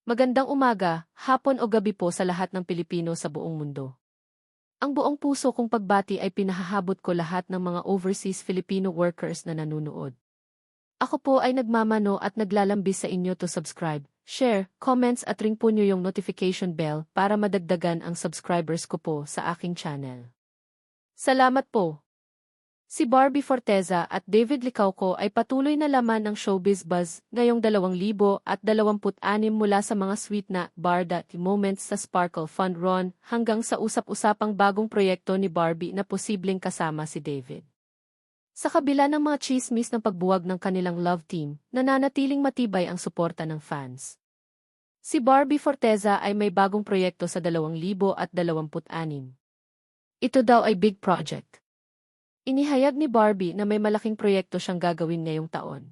Magandang umaga, hapon o gabi po sa lahat ng Pilipino sa buong mundo. Ang buong puso kong pagbati ay pinahahabot ko lahat ng mga overseas Filipino workers na nanunood. Ako po ay nagmamano at naglalambis sa inyo to subscribe, share, comments at ring po nyo yung notification bell para madagdagan ang subscribers ko po sa aking channel. Salamat po! Si Barbie Forteza at David Licauco ay patuloy na laman ng showbiz buzz ngayong 2026 mula sa mga sweet na barda moments sa Sparkle Fun Run hanggang sa usap-usapang bagong proyekto ni Barbie na posibleng kasama si David. Sa kabila ng mga chismis ng pagbuwag ng kanilang love team, nananatiling matibay ang suporta ng fans. Si Barbie Forteza ay may bagong proyekto sa 2026. Ito daw ay big project. Inihayag ni Barbie na may malaking proyekto siyang gagawin ngayong taon.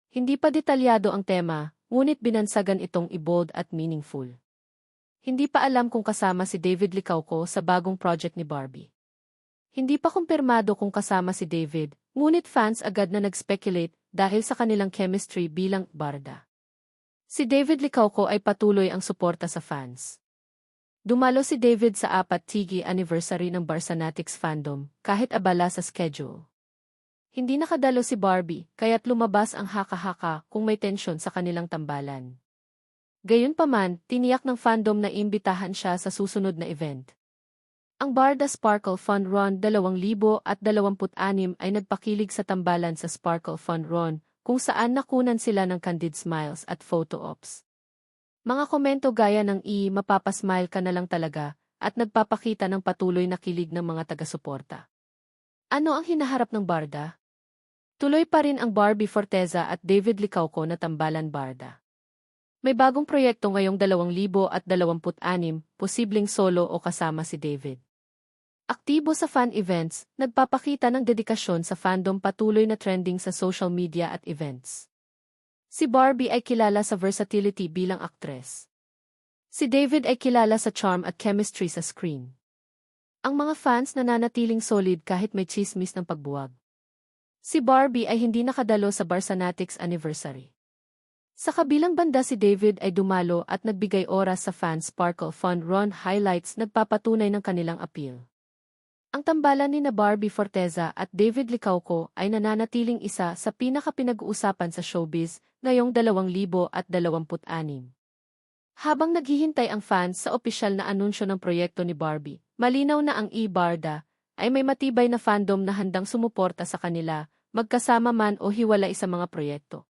Hindi pa detalyado ang tema, ngunit binansagan itong i-bold at meaningful. Hindi pa alam kung kasama si David Licauco sa bagong project ni Barbie. Hindi pa kumpirmado kung kasama si David, ngunit fans agad na nag-speculate dahil sa kanilang chemistry bilang barda. Si David Licauco ay patuloy ang suporta sa fans. Dumalo si David sa 4th anniversary ng Barsanatics fandom, kahit abala sa schedule. Hindi nakadalo si Barbie, kaya't lumabas ang haka-haka kung may tensyon sa kanilang tambalan. Gayunpaman, tiniyak ng fandom na imbitahan siya sa susunod na event. Ang Barda Sparkle Fun Run 2026 ay nagpakilig sa tambalan sa Sparkle Fun Run, kung saan nakunan sila ng candid smiles at photo ops. Mga komento gaya ng mapapasmile ka na lang talaga, at nagpapakita ng patuloy na kilig ng mga taga-suporta. Ano ang hinaharap ng barda? Tuloy pa rin ang Barbie Forteza at David Licauco na tambalan barda. May bagong proyekto ngayong 2026, posibleng solo o kasama si David. Aktibo sa fan events, nagpapakita ng dedikasyon sa fandom, patuloy na trending sa social media at events. Si Barbie ay kilala sa versatility bilang aktres. Si David ay kilala sa charm at chemistry sa screen. Ang mga fans nananatiling solid kahit may chismis ng pagbuwag. Si Barbie ay hindi nakadalo sa Barsanatics anniversary. Sa kabilang banda, si David ay dumalo at nagbigay oras sa fans. Sparkle Fun Run highlights nagpapatunay ng kanilang appeal. Ang tambalan ni Barbie Forteza at David Licauco ay nananatiling isa sa pinaka-pinag-uusapan sa showbiz ngayong 2026. Habang naghihintay ang fans sa opisyal na anunsyo ng proyekto ni Barbie, malinaw na ang barda ay may matibay na fandom na handang sumuporta sa kanila, magkasama man o hiwalay sa mga proyekto.